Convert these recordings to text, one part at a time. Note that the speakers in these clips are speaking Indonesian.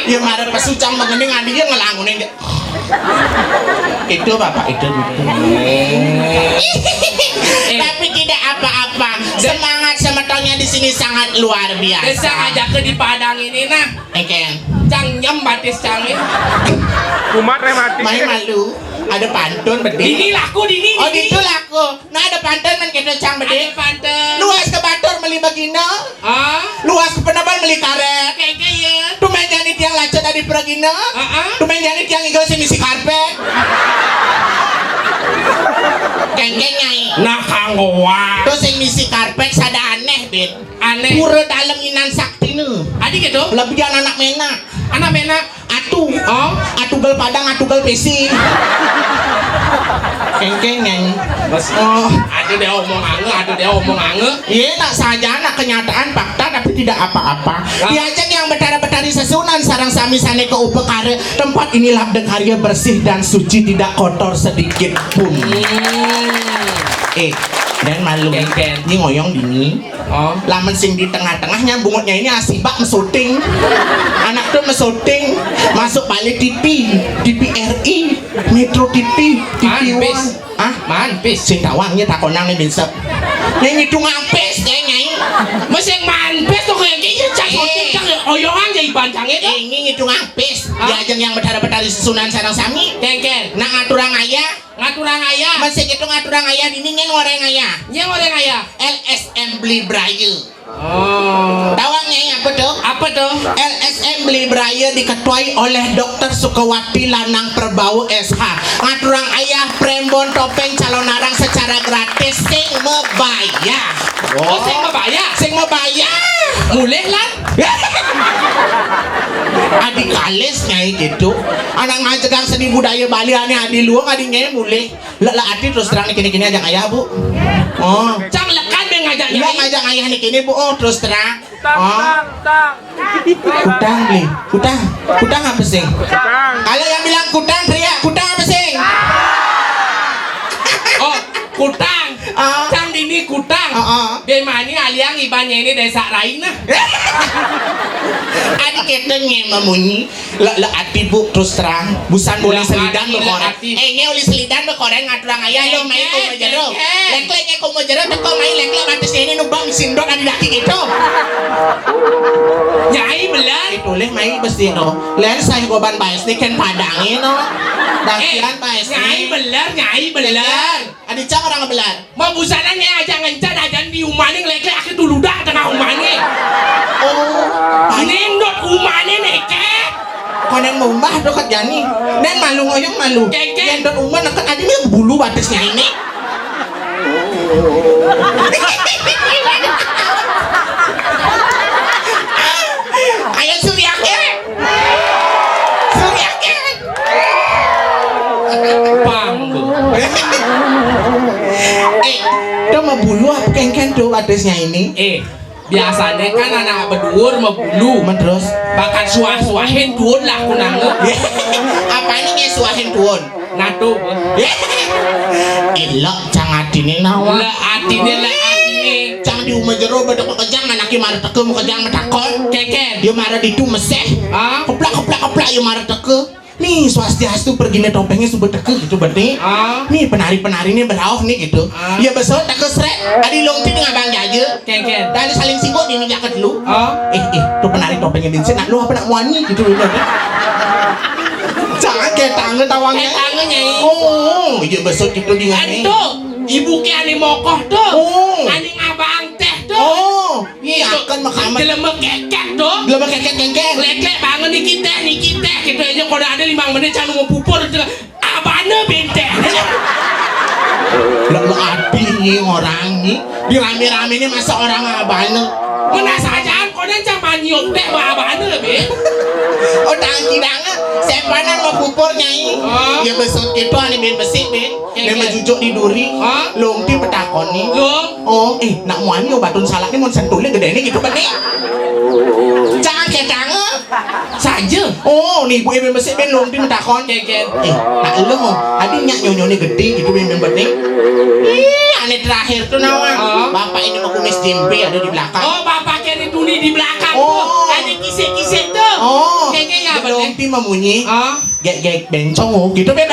Dia marah pesucang mengening adi dia ngelangunin dia. Itu bapak itu. Tapi tidak apa-apa. Semangat semetonya di sini sangat luar biasa. Desa aja ke di Padang ini nah. Eken. Cang nyem batis cangin. Kumat rematik. Main malu. Ada pantun bedi. Dini laku dini. Oh itu laku. Nah ada pantun men kita cang bedi. Ada pantun. Luas ke Batur meli bagina. Ah. Luas ke Penaban meli karet. Kayak ya. Tumen janit yang lacet dari Peragina. Tumen janit yang inggal si misi karpet. Kengkeng nyai. Nah kanggoa. Terus yang misi karpet sada aneh bet. Aneh. Pura dalam inan sakti nu. Adik gitu. Lebihan anak mena. Anak mena. Atu. Oh. Atugal padang atugal pesi. Kengkeng nyai. Oh. Ada dia omong ange. Iya nak saja nak kenyataan fakta tapi tidak apa-apa. Diajak yang betara-betari sesunan sarang sami sane ke upekare. Tempat inilah dekarya bersih dan suci tidak kotor sedikit pun. Dan malu ini ngoyong dini. Oh. Lamen sing di tengah-tengahnya bungutnya ini asibak mesuting. Anak tuh mesuting masuk balik TV RI Metro TV Manpis. One. Manpis. Sing tawangnya takonang nih binsep. Yang itu ngampes deh nyai. Mesin manpis tuh kayak gini cang cang oyongan jadi bancangnya tuh. Ini itu ngampes. Diajeng yang betara-betari susunan sarang sami. Kengken. Nak ngaturang ayah. Ngaturang ayah. Masih itu ngaturang ayah ini nyen ngoreng ayah. Nyen ngoreng ayah. LSM beli braille. Oh. Tawangnya apa tuh? Apa tuh? LSM beli braille diketuai oleh Dr. Sukawati Lanang Perbau SH. Ngaturang ayah prembon topeng calon narang secara gratis sing membayar. Oh, sing membayar. Sing membayar. Mulai lah. Adik kalis nyai gitu. Anak ngajegang seni budaya Bali ane adi luang adi nyai mulai. Lah adi terus terang kini ayah bu. Oh. Cang lekan be ngajak Iya nyai. ngajak ayah nih kini bu. Oh terus terang. Utang. Kutang beli. Kutang apa sih? Kalau yang bilang kutang teriak kutang apa sih? Oh, kutang. Cang dini kutang. Bagaimana aliang ibannya ini desa lain nah. Adik ketengnya memunyi. Lah ati bu terus terang. Busan boleh selidan berkoreng. Ini oleh selidan berkoreng ngaturang ayah lo main kau majero. Lek-leknya kau majero teko main lek-lek batas ini nubang sindok ada daki gitu. Nyai belar. Itu leh main besi no. Len saya goban baes ni kan padangin no. Dakian baes Nyai belar. Adik cak orang belar. Mau busananya aja ngencat aja di umane lek-lek aku dulu dah tengah umane. Oh. Nendot umane neke. Konen mumbah dekat jani. Dan malu ngoyong malu. Nendot umah dekat adi ni bulu batasnya ini. Ayo Suryake. Pambu. Itu mau bulu apa kengken tuh batasnya ini? Biasanya kan anak berdur mau bulu. Terus Bahkan suah-suahin tuun lah aku nangge. apa ini ngesuahin tuon? Natu. Elok cang adine nawa. Le atine. Cang di umah jero bedok kejang anaki marah teke mau kejang metakon. Keken. Dia marah di tu meseh. Ah. Keplak ya marah teke. Nih swastiastu pergi nih topengnya subuh teke gitu berarti. Nih penari-penari nih berauh nih gitu. Ya besok teke srek. Adi longti dengan bang jaje. Keken. Dari saling singgung di minyak dulu. Oh. Tuh penari topengnya dinsen. Nak lu apa nak muani gitu loh. Jangan kayak tangan tawangnya. Kayak tangan, Nyai. Oh, iya besok gitu di ngene. Aduh, ibu ke ani mokoh tuh. Oh. Ani abang teh tuh. Oh, iya kan makamat. Dilemek keket tuh. Belum keket kengkeng. Lek-lek banget nih kita gitu aja kalau ada 5 menit cang mau pupur abane bente. Lo adi nih orang nih. Di rame-rame ini masa orang abane. Mana saja kau dan cang manyuk teh abane be. Oh tangki banget. Sepanan mau pupur nyai. Ya besok itu aneh besi ben. Dia menjujuk di duri. Lungti petakon nih. Oh, nak muani obatun salak nih mau sentulnya gede nih gitu kan nih. Jangan kayak tangan saja. Oh, nih ibu ibu besi ben lungti petakon. Nak lu mau. Adi nyonyone gede gitu ben nih. Aneh terakhir tuh nawang. Bapak ini mau kumis jempe ada di belakang. Oh, bapak kiri tuni di belakang tuh. Ada kisik-kisik tuh. ti memunyi. Gek bencong gitu be.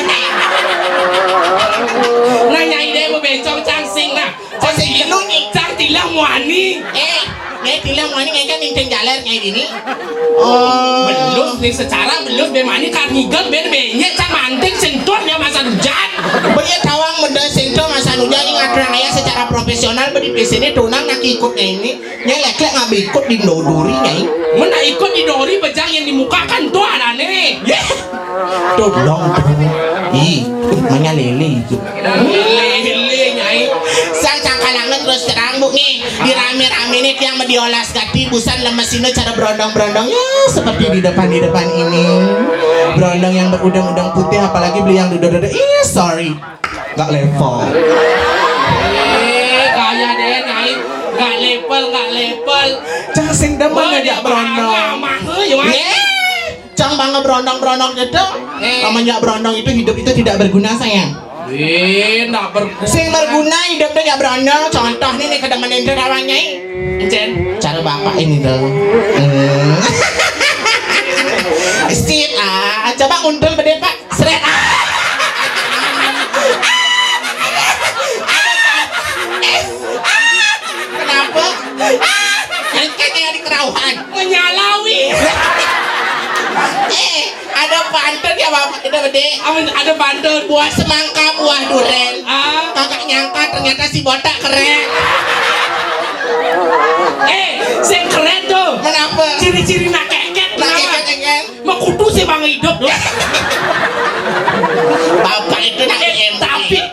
Nah nyai deh mau bencong cangsing nah. Cangsing lu nih. Cang tilang wani. Nyai tilang wani nyai kan ning jalan nyai ini. Belus nih secara belus be mani kan ngigel ben benyek cang manting sentuh ya masa hujan. Benyek tawang menda sentuh masa hujan ini ngadrang aya secara profesional bedi di sini tunang nak ikutnya ini. Nyai lek-lek ngambil ikut di dodori nyai. Mana ikut di dori bejang yang dimukakan tuh anane. Tuh dong. Ih, manya lele itu. Lele nyai. Sang cangkalangan terus terang bu nih di rame-rame nih yang mediolas gati busan lemes ini cara berondong-berondong ya seperti di depan ini berondong yang berudang-udang putih apalagi beli yang duduk-duduk sorry nggak level kaya deh nyai nggak level jangan sing demen ngajak berondong jangan bangga berondong-berondong gitu namanya berondong itu hidup itu tidak berguna sayang. Nggak berguna. Sing berguna hidupnya nggak berondong. Contoh nih kedemen ente rawangnya. Encen. Cara bapak ini tuh. Sip coba untul bede pak. Seret Kenapa? Kayaknya di kerauhan. Menyalawi. Ada pantun ya bapak kita bede. Ada pantun buah semangka buah duren. Kakak nyangka ternyata si botak keren. Sing keren tuh. Kenapa? Ciri-ciri nak keket. Mekutu sih bang hidup tuh. Bapak itu nak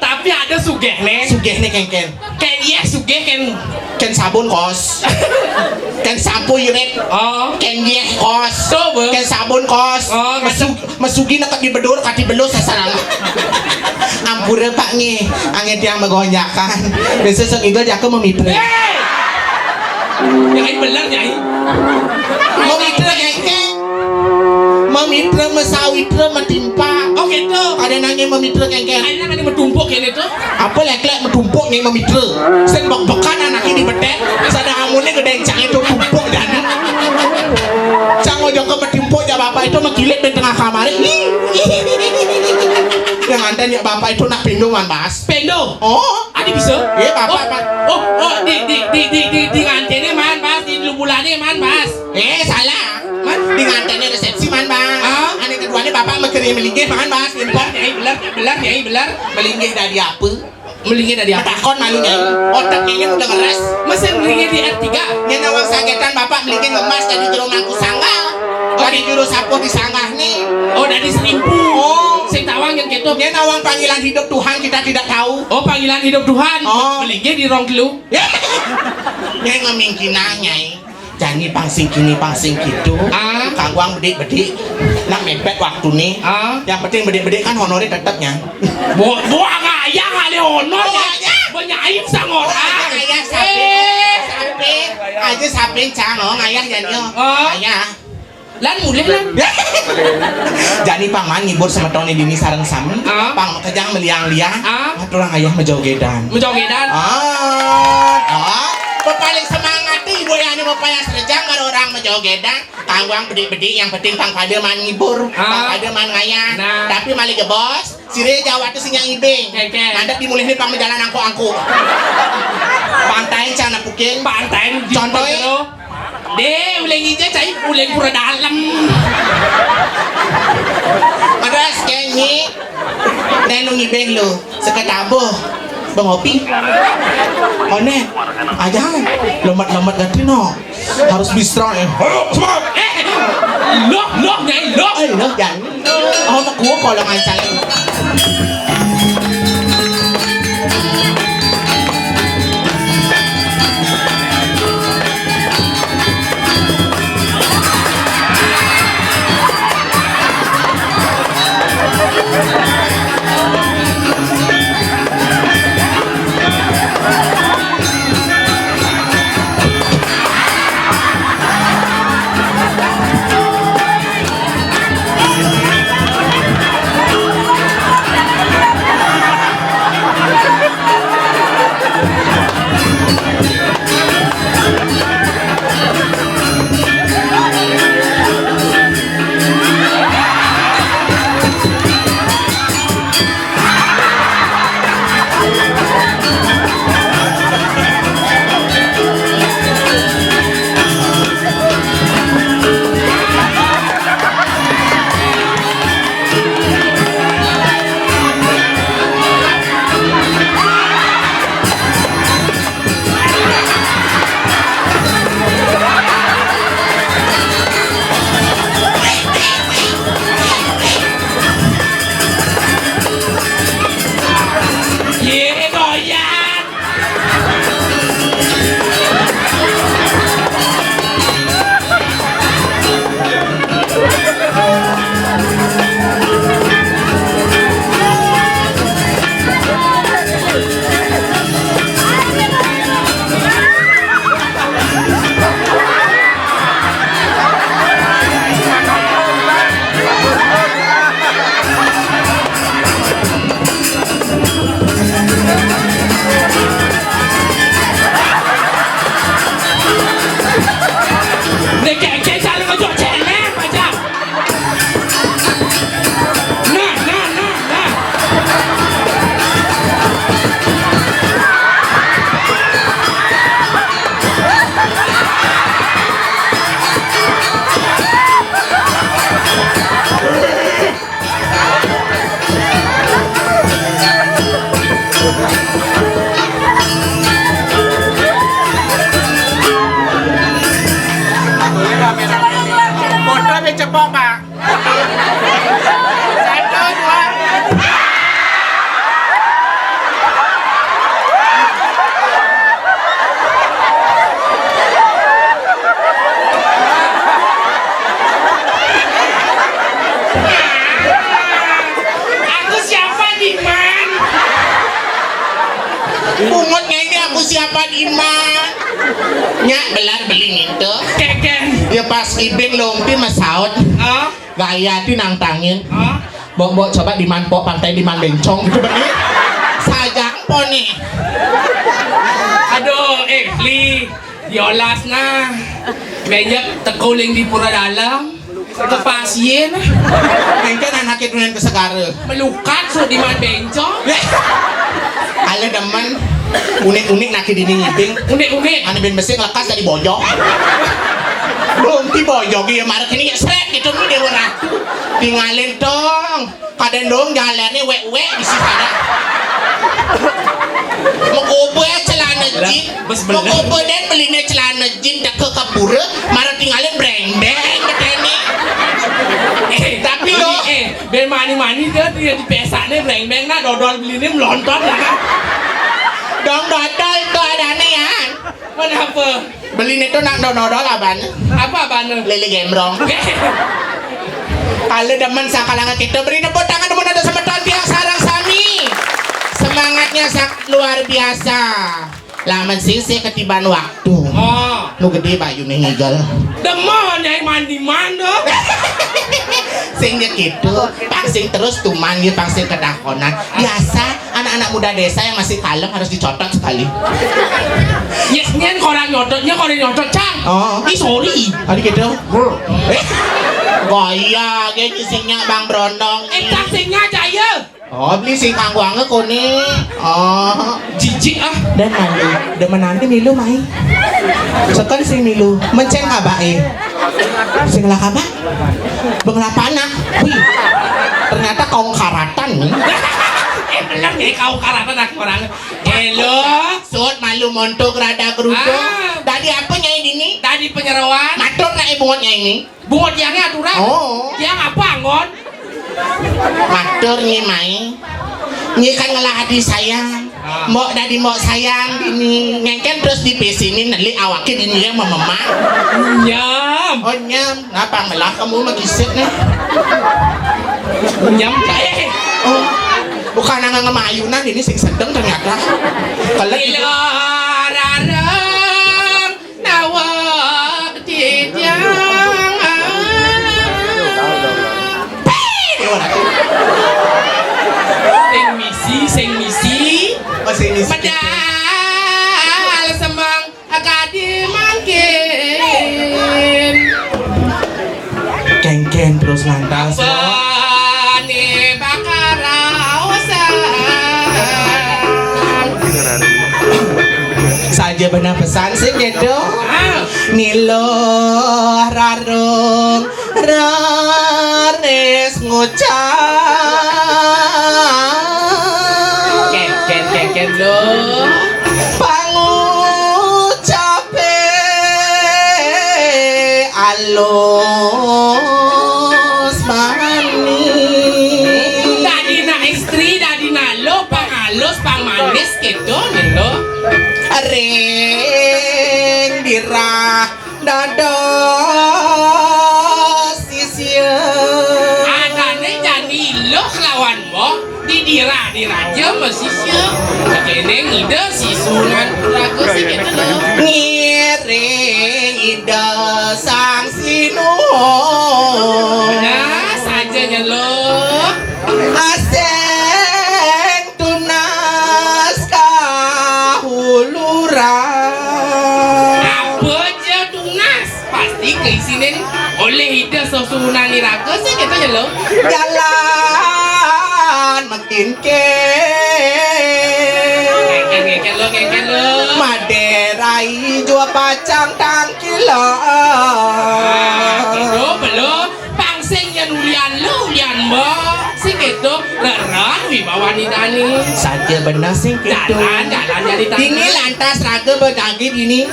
tapi ada sugeh nih ken. Ken iya sugeh Ken sabun kos. Ken sampo irit. Ken dia kos. Ken sabun kos. Masugi nak di bedur kati belus sasaran. Ampura pak nih, angin yang menggonyakan. Besok sengigel jago memitra. Nyai bener nyai. Memitra ken. Memitra mesawitra metimpa. Oh gitu. Ada nanya memitra ken. Ada nanya metumpuk ini tuh. Apa lek-lek metumpuk nih memitra. Sen bok-bokan anaknya di bedek. Sada amunnya gede cang itu tumpuk dan. Cang ojok ke metimpuk ya bapak itu mengilit di tengah kamar. Yang ada ya bapak itu nak pindoman bas. Pendo. Adi bisa? Iya bapak. Di ngantennya man bas, di lumbulannya man bas. Salah. Man di ngantennya resepsi man bas. Aneh keduanya bapak mengerim melinggih man bas. Belar nyai belar. Melinggih dari apa? Melinggih dari apa? Takon malu nyai. Otaknya ini udah ngeres. Mesin melinggih di R3. Yang nawang sagetan bapak melinggih ngemas dari jero mangku sanggah. Dari jero sapu di sanggah nih. Dari serimpu. Sing tawang yang gitu. Dia nawang panggilan hidup Tuhan kita tidak tahu. Panggilan hidup Tuhan. Melinggih di rong kelu. Dia ngemingkinah nyai. Janji pangsing kini pangsing gitu. Kagwang bedik-bedik. Nak mepet waktu nih. Yang penting bedik-bedik kan honornya tetapnya. Buah ngayah kali honor ya. Penyair sang orang. Ngayah sapi. Aja sapi cang ngayah janyo. Ngayah. Lan mulai lan. Jadi paman ngibur sama tahun ini sareng sami. Pang kejang meliang-liang. Aturang ayah menjogedan. Paling semangat ibu yang ini mempayas rejang kalau orang menjogedan. Kangguang bedik-bedik yang penting pang pada man ngibur. Pang pada man ngayah. Tapi mali gebos. Sire Jawa itu sinyang ibing. Mandap dimulih nih pang menjalan angku-angku. Pantain cana puking. Pantain contohnya. Deh, uleng ije cai uleng pura dalam. Terus kenyi nenung ibeng lo seketabo bengopi. One aja lembat-lembat ganti no. Harus bistra Loh nyai loh jangan. Nak gua kalau ngancang. kelompok Pak. Satu, dua. Aku siapa Diman? Pungut ngene aku siapa Diman. Nyak belar beli itu. Keken. Ya pas ibing lompi masaut. Ah, Gaya di nang tangin. ah. Mbok coba di manpok pantai di man bencong gitu benih. Sajak po nih. Aduh, Li, diolas na. Banyak tekuling di pura dalam. Kepasien, Mungkin anak itu yang kesegara. melukat so di man bencong. Ala demen unik-unik nak di ngibing. Unik-unik. Ane ben besi ngelekas dari bojok. Belum ti bojok ya marah kini ya seret gitu nih dewa ratu. Tinggalin dong. Kadang dong jalannya wek-wek di sini ada. Mau celana jin, mau dan belinya celana jin dak ke kapura, marah tinggalin breng-breng keteni. Tapi lo, ben mani-mani dia di pesaknya breng-breng na dodol belinya melontot lah kan. Dong dodol itu ada nih ya. Mana apa? Belinya itu nak dodol aban. Apa abang? Lele gembrong. Kalau demen sakalangan kita beri tepuk tangan demen ada sama tiang sarang sami. Semangatnya luar biasa. Laman sisi ketiban waktu. Oh, Nu gede bayu nih ngigel. demon yang mandi mana? Singnya gitu, pangsing terus tuman gitu, pangsing kedakonan. Biasa anak-anak muda desa yang masih kalem harus dicotot sekali. Yes, nyen korang nyototnya korang nyotot cang. Oh, Ih sorry. ada gitu. Gaya, gini singnya Bang Brondong. Taksinya jaya. Oh, beli sing kangguangnya kone. Oh, Jijik ah. dan nanti, demen nanti milu mai. Sekali sing milu, menceng kabai. Sing lah kabak, bengelapana. Wih, ternyata kaum karatan nih. Belang nih kau karatan aku orang. Hello. Sud malu montok rada kerudung. Ah. Tadi apa nyai ini? Tadi penyerawan. Matur nak ibungot nyai ini. Bungot yang aturan. Oh. Yang apa angon? Matur nyai. Nyi kan ngalah hati sayang. Mau dari mau sayang ini ngengken terus di sini nanti awakin ini yang mama. Nyam. Oh nyam, ngapa melah kamu mah giset nih? Nyam kayak. Oh, bukan nang ngemayunan ini sing sedeng ternyata. Kalau itu Larang nawak tijang. Sing misi. masih ini Padahal semang agadi mangkin. kengken terus lantas. Bani bakarawasan. Saja benar pesan sing gitu. Ah, Nilo rarung rares ngucap ken lo. pangucape alus manis Tadi na istri, tadi na lo, pang halus, pang manis gitu nih lo. ring dirah dados sisieun Adane jadi lo kelawan mo, didira aja masih siap. Kene ngide si sungan ragu sih gitu lo. ngiring ida sang sinuhun Nah sajanya lo. aseng tunas kahuluran Apa aja tunas pasti keisinin oleh ide sosunan ni ragu sih gitu ya lo. jalan makin Ngeken lo. maderai jua pacang tangkila Belum pangsing yang ulian lo ulian mo sing itu lerah wibawa nidani. Saja benar sing gitu. Jalan jadi tangan. Ini lantas raga berdaging ini.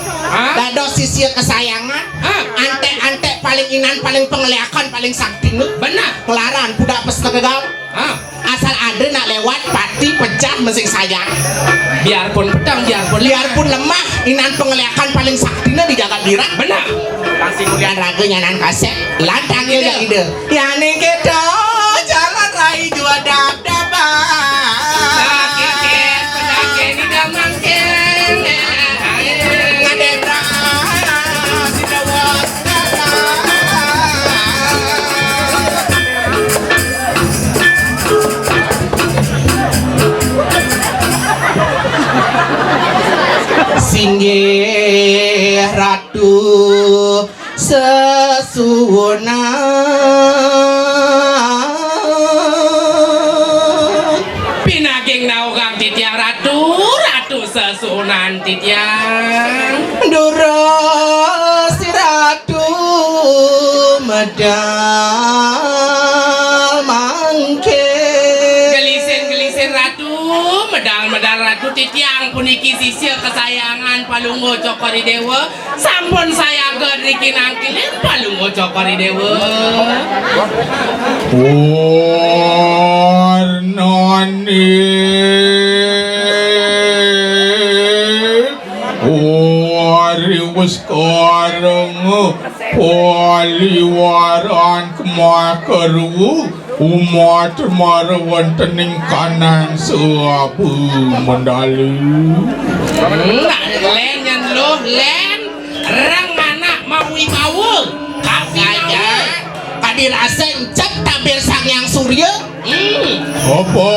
Dado sisi kesayangan. Ante paling inan, paling pengeliakan, paling sakti. Benar. Kelaran budak pes negegam. Asal ada nak lewat pati pecah mesing sayang. Biarpun pedang, biarpun lemah, inan pengeliakan paling saktinya dijaga dira. Benar. Langsung kemudian raga nyanan kasep. Lantangnya gak ide. Ya nih kita jalan rai jua dap-dapan. Penyakit di dalam Singgih ratu sesunan pinaging naugang titiang ratu sesunan titiang duro si ratu medal mangke gelisen ratu medal ratu titiang puniki sisir kesayangan palunggo cokori dewa sampun saya geriki nangkilin palunggo cokori dewa warnani wis kareng paliwaran kemakeru umat marwantening kanang suapu mendalu len yang lo len rang anak maui mau aja kadir aseng cek tabir sang yang surya apa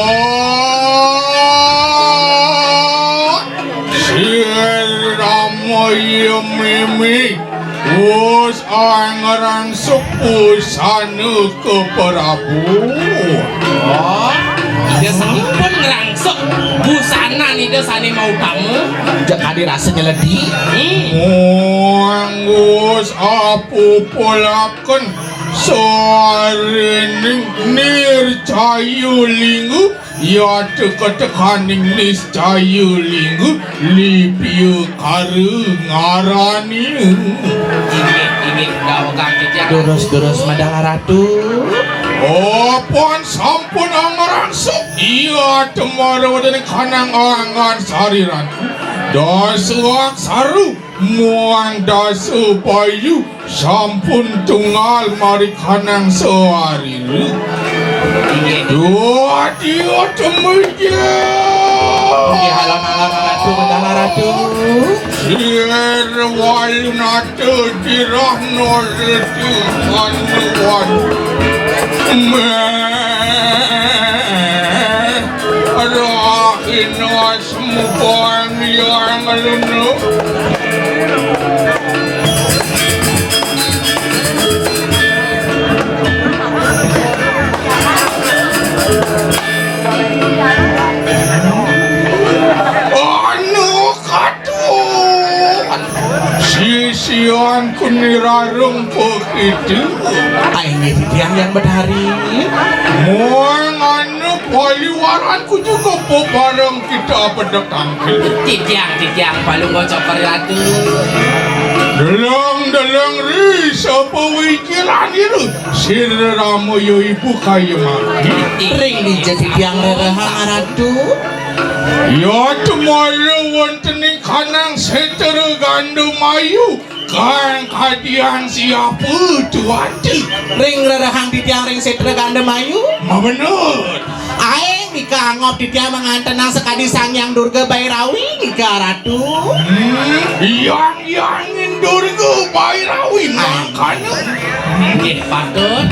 Siramayo mimi wos angarang sepusana ke Prabu. Dia sampun ngerangsuk busana nih desane mau kamu. cek kadir asengnya ledi Manggus apu polaken sarening nircayu linggu ya teka-tekaning niscayu linggu lipiu karu ngarani ini dawagang titiang durus madang ratu Apaan sampun angarangsuk iya temara wadani kanang angan sariran dasuak saru muang dasu payu sampun tunggal mari kanang sehari dua dia temeja di halang-halang ratu madang ratu sir walu natu dirah norti anuan Rahin asmukan yang alunu anu katuan sisian kunirarung begitu ini titiang yang berdari Muang anu paliwaranku juga bareng kita pedek tangkil titiang palunggo cokori ratu Dalang ri sapa wikiran itu siramo yo ibu kaya mati ring di titiang rerehang ratu ya temala wontening kanang setera gandu mayu kan kadian siapa tuati ring rerehang titiang ring setra ganda mayu ma bener aeng nikah ngop titiang menganten nang sekadi sang yang durga bairawi nikah ratu yang indurga bairawi makanya nggih patut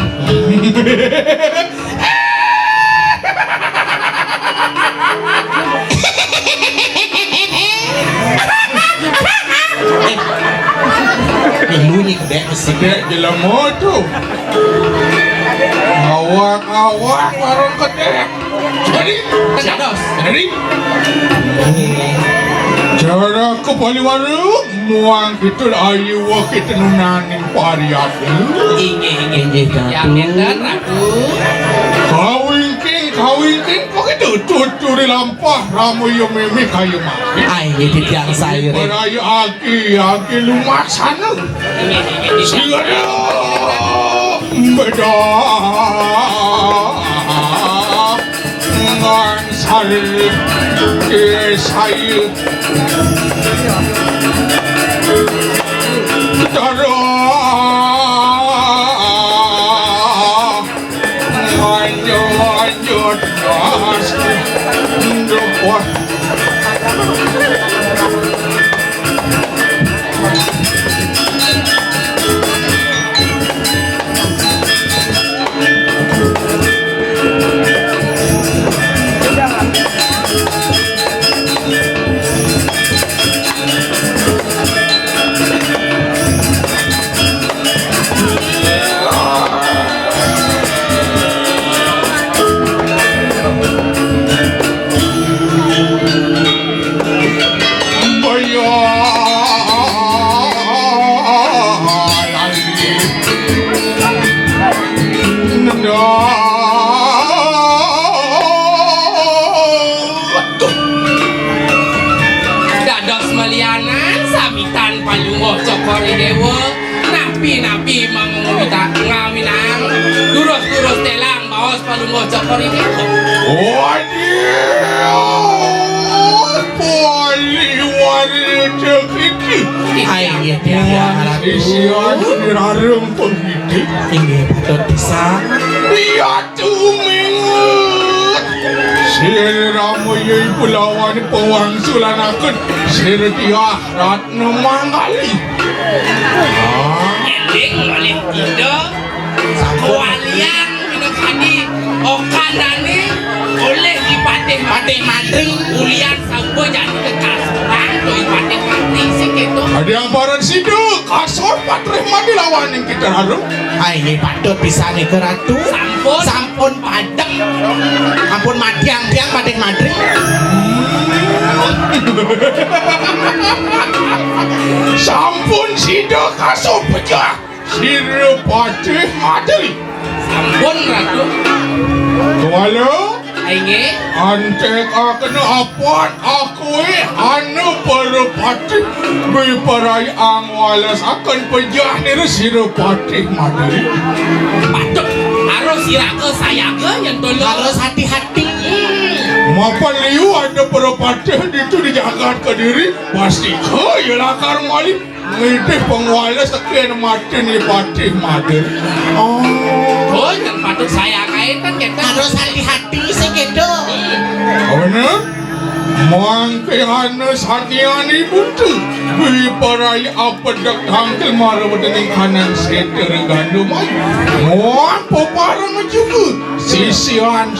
Lunyi kedek mesti Dek jelang moto awak warung kedek jadi cara ke Paliwaru muang kita ayu kita nunaning pariat inggih yang nenten ratu kawin tuturi lampah ramu yo mimi kayu mati. Ay titiang saireng. Berayu aki lumasan. Sigara beda ngan sari sayu dara manjut nas ndopot dados melianan samitan palungo cokori dewa napi ngawinang durus telang baos palungo cokori dewa Ay titiang ratu. isian dirarem pemidik Inggih patut pisan. dia tumingut Sir Ramo yoy pulawan pawangsulanakan Sir Tiah Ratna Mangali eling oleh tido kewalian minakani okandane oleh dipatih matri ulian sampo jadi kekasuran doi patih matri seketo ada yang baran sidu kasor patrih mandi lawan yang kita harum Ay patut pisan iku ratu. Sampun padeng. Ampun madiang-diang padeng madri. sampun sidu kasor pecah Sir Patih Madi sampun ratu walau aige antek akan apaan akui anu perpati biparai angwalas akan pejah nira Sirupati Madiri patut harus sirake sayake yang tolong Harus hati-hati. mapan liu ada perpati itu dijaga ke diri pasti kaya lakar malip ngitih pengwalas sekian mati ni Patih Madiri oh yang patut saya kaitan kita Harus hati-hati sekedo. bener mangke hanes hatiani buntu biparai apedak tangkel marawadening kanan seter gandum moan poparang juga sisian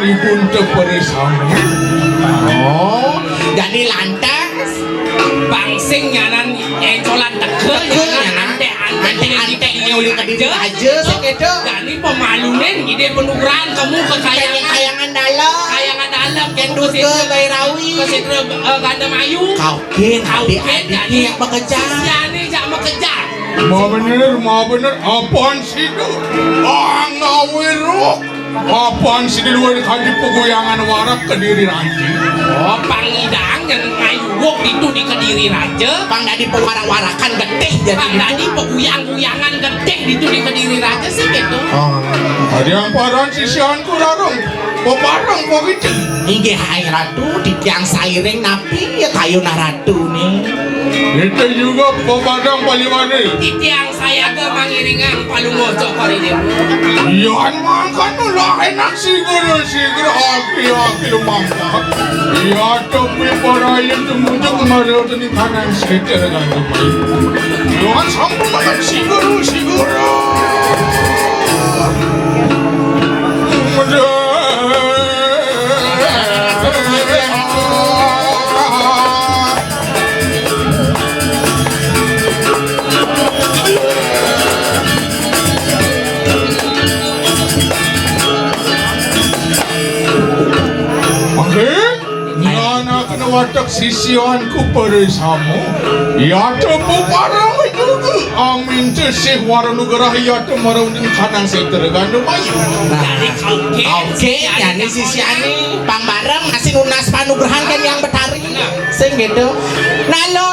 ibuntu bersama Oh, jadi lantas. bangsing nyanan encolan tegel nyanan ante uli ke diri aja sekedo. jadi pemalunen ide penuran kamu Kayangan dalam. kayangan dalam Kendut ke Gairawi. kesidre gandam ayu Kau adik-adiknya yang bekerja. siane jak mengejar mau bener apaan sih itu ngawiruk apaan sih di luar kali pegoyangan warak ke diri nanti oh pangidang yang ngayuwok itu di Kediri Raja Pang dadi pewarak-warakan getih jadi. Bang Dadi peguyang-guyangan gedeh itu di Kediri Raja sih gitu. Oh, ada yang paran sisianku rarung peparang begitu inggih hai ratu titiang saireng napi ya kayu na ratu nih. itu juga pepadang Palimane Titiang saya ke mangiringan palungo cokori dewa. Yan makan lah enak siguro aki lumangka. Iya tapi parayan tumujuk maraw ni kanan seter kan lumay. Yan sampo makan siguro. watak sisianku bersama ya temu parang juga amin tesih waranugerah ya temarun kanang seter gandu bayu. Dari oke. Oke, yani sisi ani pang bareng ngasih lunas panugrahan kan yang betari. Sing gitu. Nalo,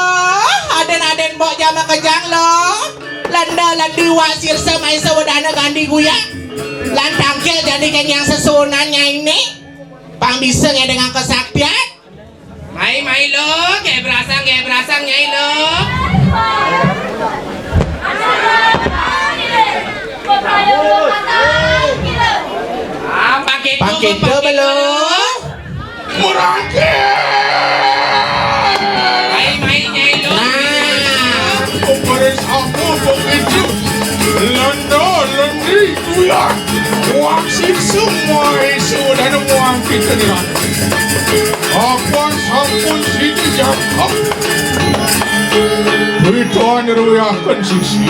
aden-aden mbok jama kejang lo. Landa landu wasir semai sawadana gandi guya. Lantangkel jadi kan yang sesunannya ini. Pang bisa ya dengan kesaktian. Mai lo, kayak berasang nyai lo. Pakai belum? Murangke. Mai nyai lo. Beres aku begitu. Lendi kuya. Waksir semua isu dan uang kita ni. Apa sampun sini jangkap. Berituan ruyakan sisi.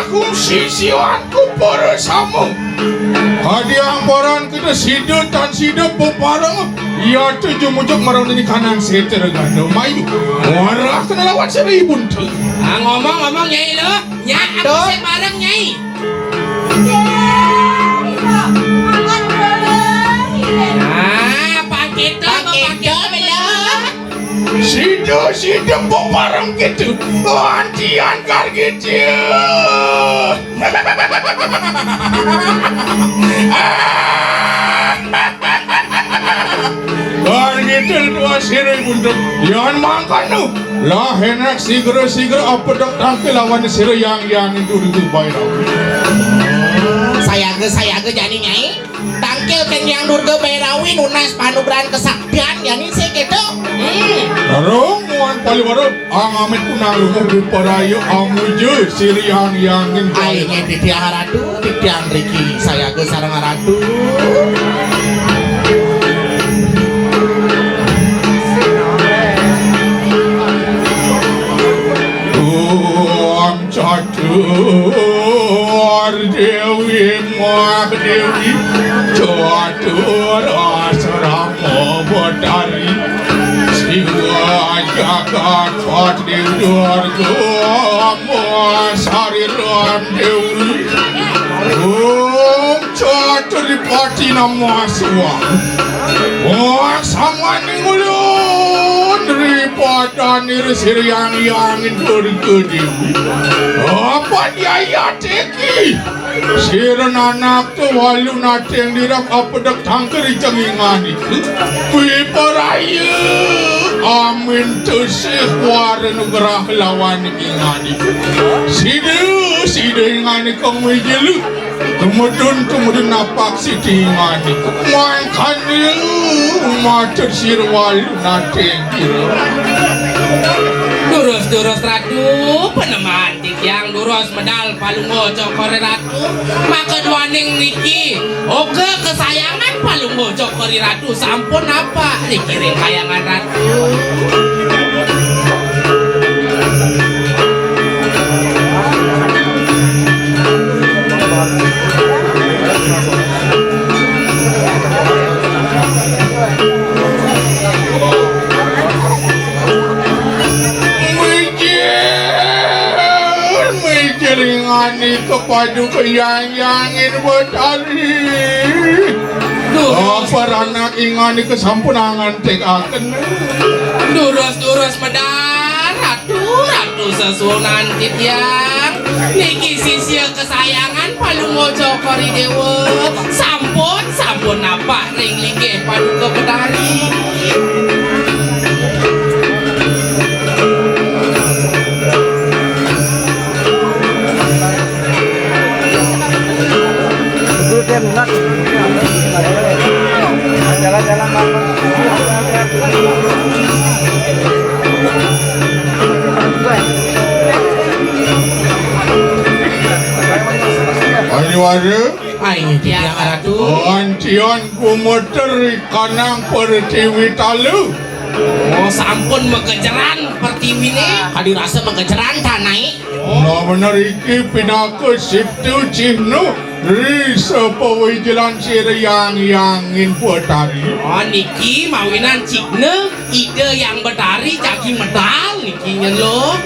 Aku sisiwanku para samu. Hadiah poran kita sidut dan sidut beparang. Ia tujuh mujuk marang ini kanan seter ganda mayu. Warah kena lawat seribun tu. Ngomong nyai lo. Nyai aku sebarang nyai. Pakai belum? Sidut beparang gitu. Antian kar gitu. Kar gitu dua sirai buntuk. Yang makan tu. Lah enak sigera apa dak tangke lawan sirai yang itu bayar. Saya ke jadi nyai. Tangkil kan yang durga berawi nunas panugrahan kesaktian yani sih gitu. Darong muan paliwaro ang amit kunang lumong buparayo amuju siriang yangin Aingnya titiang ratu, titiang Riki. Saya ke sarang ratu. Am catur dewi mak dewi catur asram bodari siwa jagat pat dewi durga sari ram dewi catur pati nama siwa sama ningulun daripada nirisir yang durga dewi apa dia ya teki siran anak tu walu nate yang dirap apa dak tangkeri cengingan itu kui paraya amin tersih waran gerah lawan ingan itu sidu ingan itu mejelu kemudian napak si ingan itu makan mater sir walu nate yang dirap Durus ratu penemantik yang durus medal palungo cokore ratu maka duaning niki oke kesayangan palungo cokori ratu sampun apa dikirim kayangan ratu. Ingani kepadu keyang-yangin betari apa anak ingani kesampunangan tekaken Durus medal ratu sesunan titiang niki sisia kesayangan palungo cokori dewa sampun apa ring linggih paduka bedari. Jalan-jalan Wari Aing titiang ratu. antian kumoter kanang pertiwi talu Sampun mengejaran pertiwi ni Kadi rasa mengejaran tanai. nah benar iki pinaka siptu cihnu Risa pawai jalan yang Betari. Oh niki mawinan cikne ide yang Betari caki medal niki lo.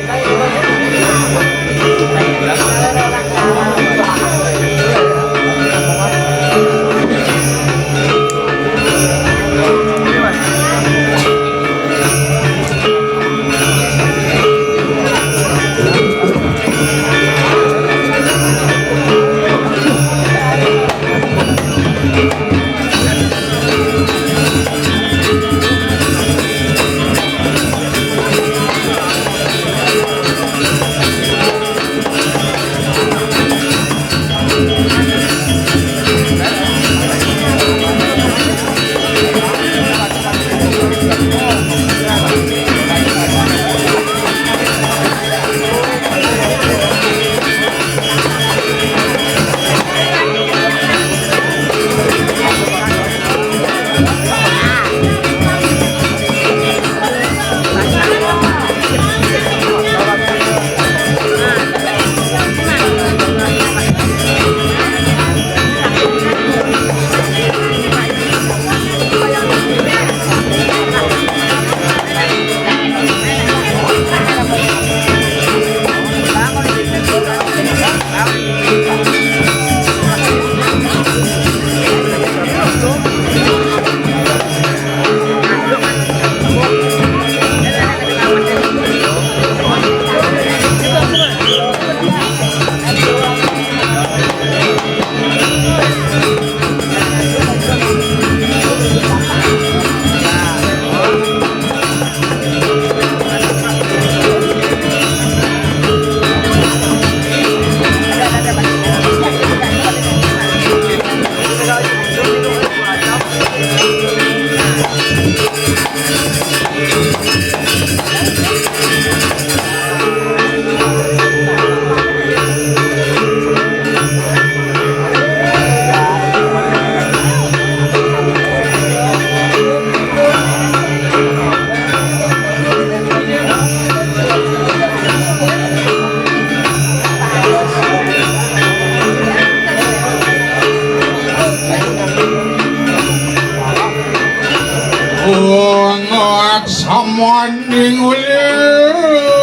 Samaning ulun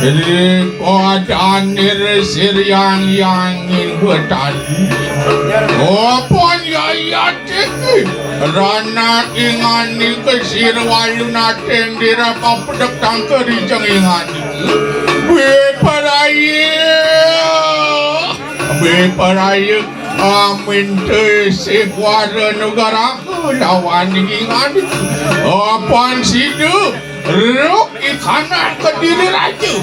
Jadi padanir siryang yangin Betari Opan yayatik Rana ingani kesir walunateng dirapa pedek tangkeri jeng ingani Beparaya Amin tesik wara negara lawan ingani Apaan sidu Ruk ikanan Kediri Raja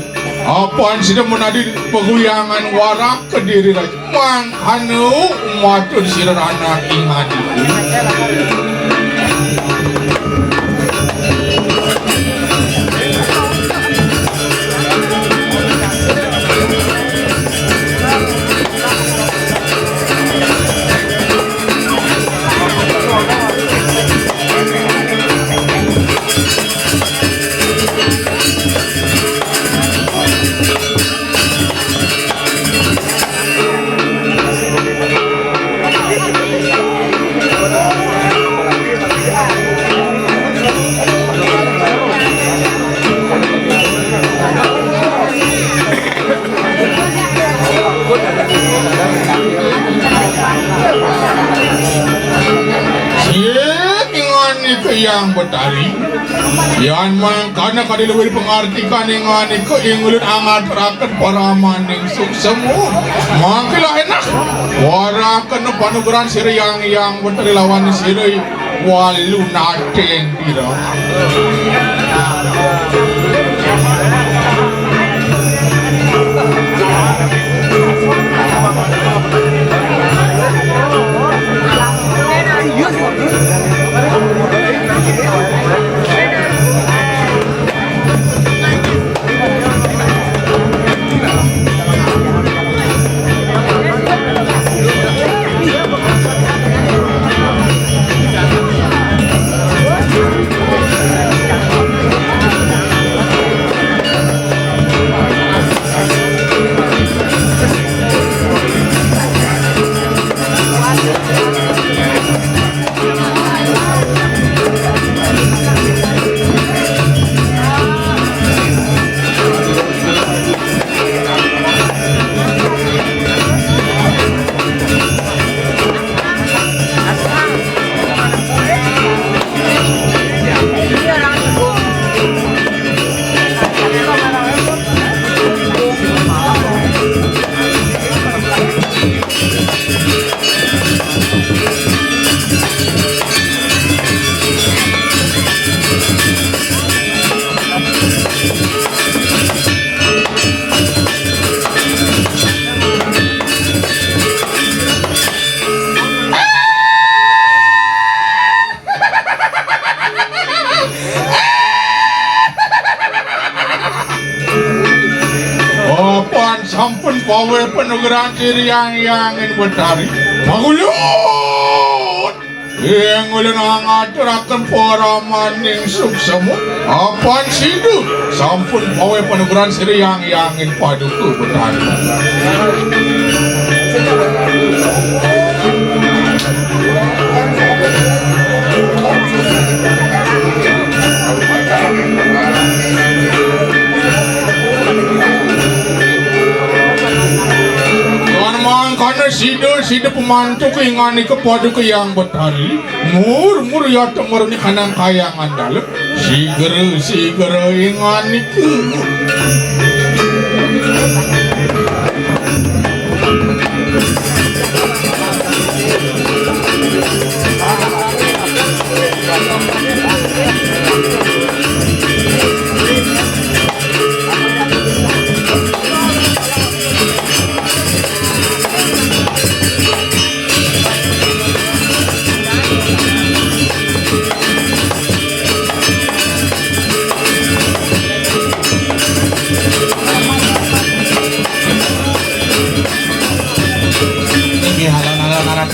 Apaan sidu menadi peguyangan warak Kediri Raja Mangkanu matur sirana ingani yang Betari yan mangkana kadiluwir pengartikan ingani keingulun angaturakan para maning suksemu mangkila enak warakan panugeran siryang yang Betari lawan sirai walu nateng dira sampun pawe penugaran yang betari magulut yang ulun ngaturaken para maning suksemu apan sidu sampun pawe penugaran yang paduku betari karena sida pemantu keingani kepada ke yang betari mur ya temur ni kanang kayangan dalam sigera ingani ke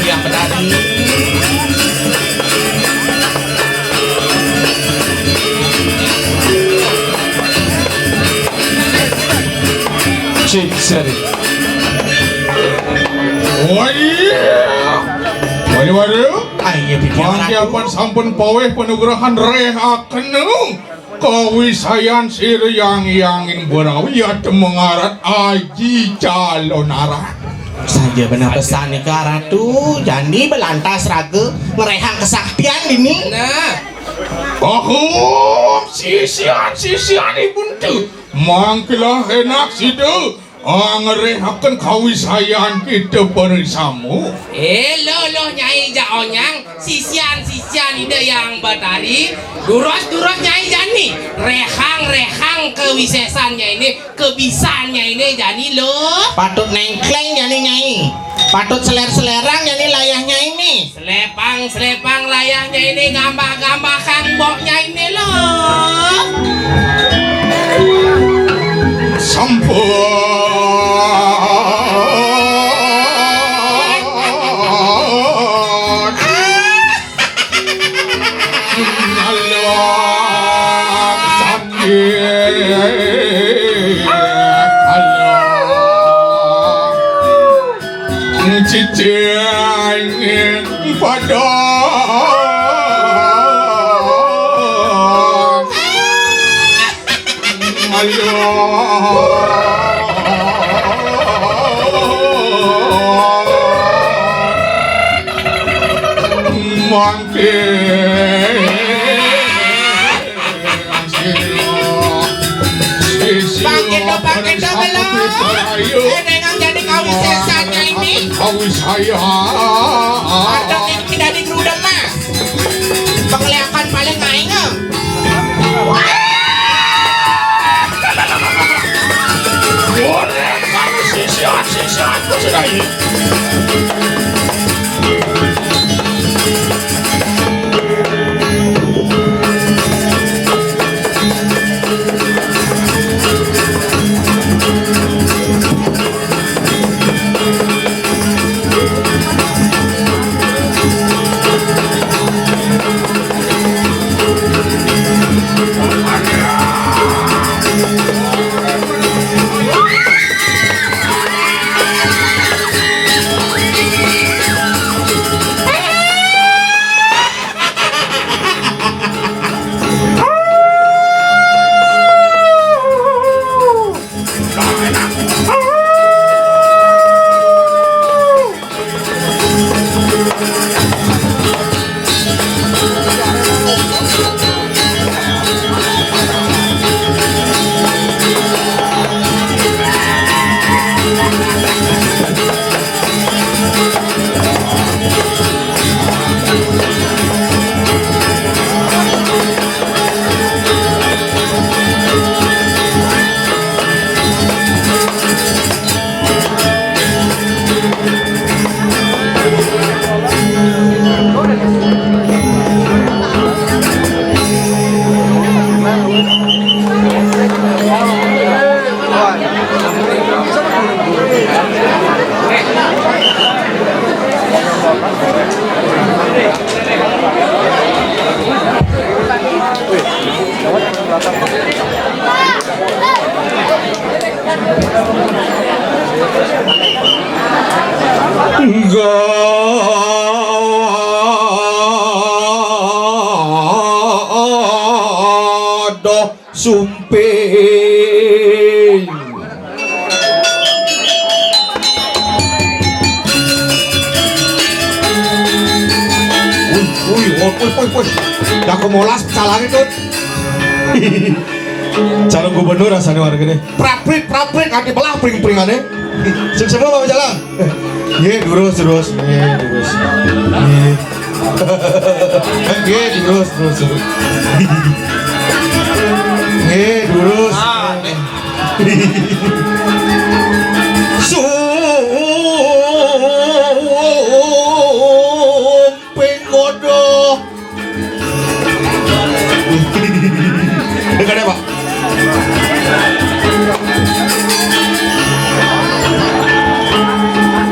yang betari cik seri waduh ayo panggiapan sampun paweh penugrahan rehaken kawisayan yang berawi at mengarat aji calon arah saja benar pesan nih Kak Ratu jadi belantas raga ngerehang kesaktian ini nah sisian ibuntu mangkilah enak situ ngerehaken kawisayan kita bersama lo nyai jaonyang sisian ide yang batari duros nyai jani rehang kewisesannya ini kebisaannya ini jani lo patut nengkleng jadi nyai patut selerang jadi layahnya ini selepang layahnya ini gambah kang boknya ini lo sampun cicing pada pakai belum dengan jadi kawisesannya ini kawisaya ada yang tidak digerudang mah penglihakan paling aing sisian sudah ini sumping. Woi. Dah kemolas salah itu. Calon gubernur rasanya warga ini. Praprik kaki belah pring-pringannya. Sukses Bapak jalan. Ye, terus. Ye, terus. Ye, terus. Sumping bodoh. Dengar ya Pak.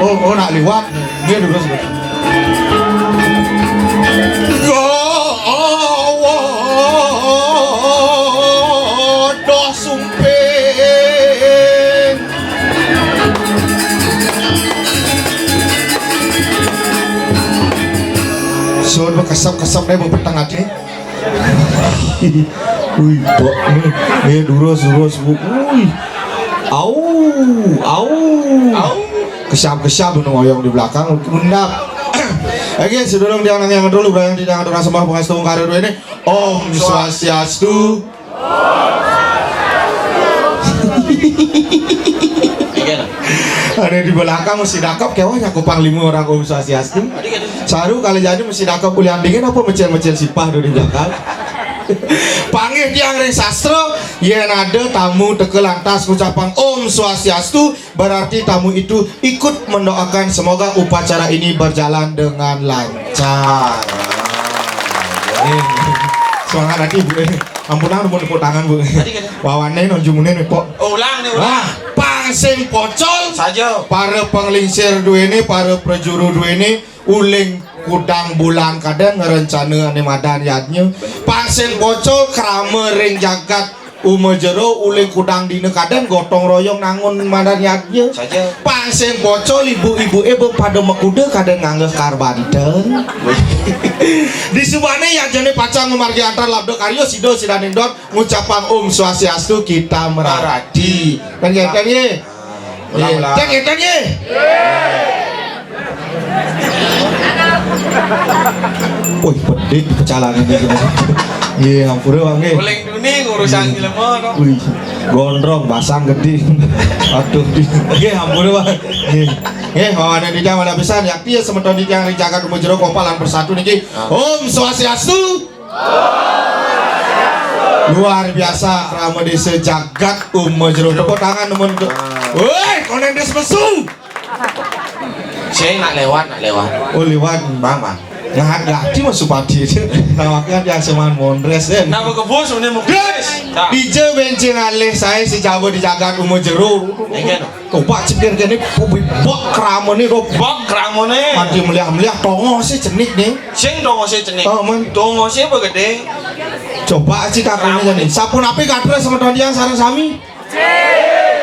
Oh nak liwat. Dia terus. Doh sumping. Sun kesap-kesap deh petang aja. Wih, Pak. Nih durus. Wih. Au. Kesap-kesap nu ngoyong di belakang mendap. Oke, sebelum dia yang dulu berang di tangan orang sembah pengasih karir ini. Om Swastiastu. Ada di belakang mesti dakap kewahnya aku panglima orang Om Swastiastu. Saru kali jadi mesti dakap kuliah dingin apa mecel-mecel sipah di belakang. Panggil tiang ring sastra yen ada tamu teke lantas ucapan Om Swastiastu, berarti tamu itu ikut mendoakan semoga upacara ini berjalan dengan lancar. Semangat hati Bu. Ampunan mau tepuk tangan Bu. Wawane nonjumunin Pok. Ulang nih Wah, pangsing pocol saja. Para penglingsir duene, para prajuru duene uling kudang bulan kadang ngerencana ane madan yadnya pangsing pocol krama ring jagat umejero uling kudang dina kadang gotong royong nangun madan yadnya Saja. pangsing pocol ibu-ibu pada mekuda kadang nganggeh karbanten di subane ya jane pacang memargi antar labdo karyo sido sidaning dot ngucapan Om Swastiastu kita meradi kan ye Ulang. cek ye woi pedit pecalangan ini iya ampura bang Uling dunia ngurusan ilmu kok. wih gondrong basang gede aduh iya ampura bang ada di jam ada pisan yakti ya semeton di yang jagat umur jero kopalan bersatu niki Om Swastiastu luar biasa krama desa jagat umur jero tepuk tangan nemen woi konen des mesu Saya nak lewat. oh lewat Bang. ngagati mas supati nawakan yang seman mondres den Nama kebos ini mau DJ bencin alih saya si Jawa di jagat umur jero kopak cepir gini bok kramone Bok kramone. mati meliah tongo sih cenik nih Sing dongo sih cenik. Oh, man. Dongo sih begede. coba sih kakaknya nih sapun api katre sama tondian sarang sami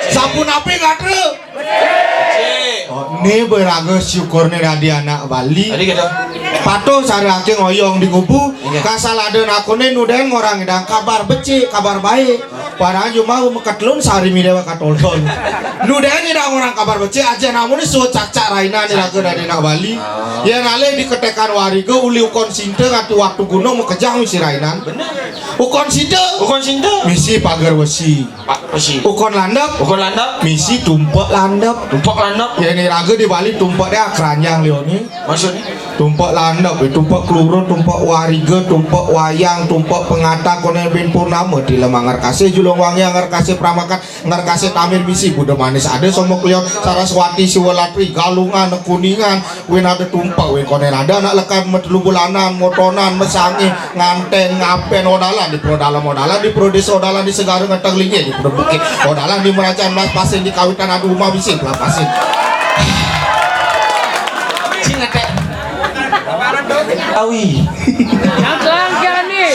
sapun api katre oh, ini beraga syukur nih dari anak Bali Tadi gitu. pato cari aki ngoyong di kubu Iya. kasaladen aku nih nuden orang idang kabar becik kabar baik padahal cuma meketlun sari midewa katolton nuden idang orang kabar becik aja namun isu cacak raina nih lagu dari anak Bali ya nale diketekan wariga uli ukon sinte katu waktu gunung mekejang misi rainan ukon sinte misi pagar wesi Pak Pesi. ukon landap Ukon landap. misi tumpek landap Tumpok landap. ya ini raga di Bali tumpek dia keranjang leoni Maksudnya? tumpek landap tumpek kelurun tumpek wariga tumpek wayang tumpek pengata konen bin purnama di lemah ngerkase julung wangi ngerkase pramakan ngerkase tamir misi buda manis ada somok lion Saraswati siwalatri galungan kuningan win ada tumpek win konen ada anak lekan metelu bulanan motonan mesangi nganten ngapen odalan di prodalan di prodesa odalan di segara ngeteng lingi di bukit odalan di meracan mas pasin di kawitan adu rumah misi pelapasin Awi. Yang nih.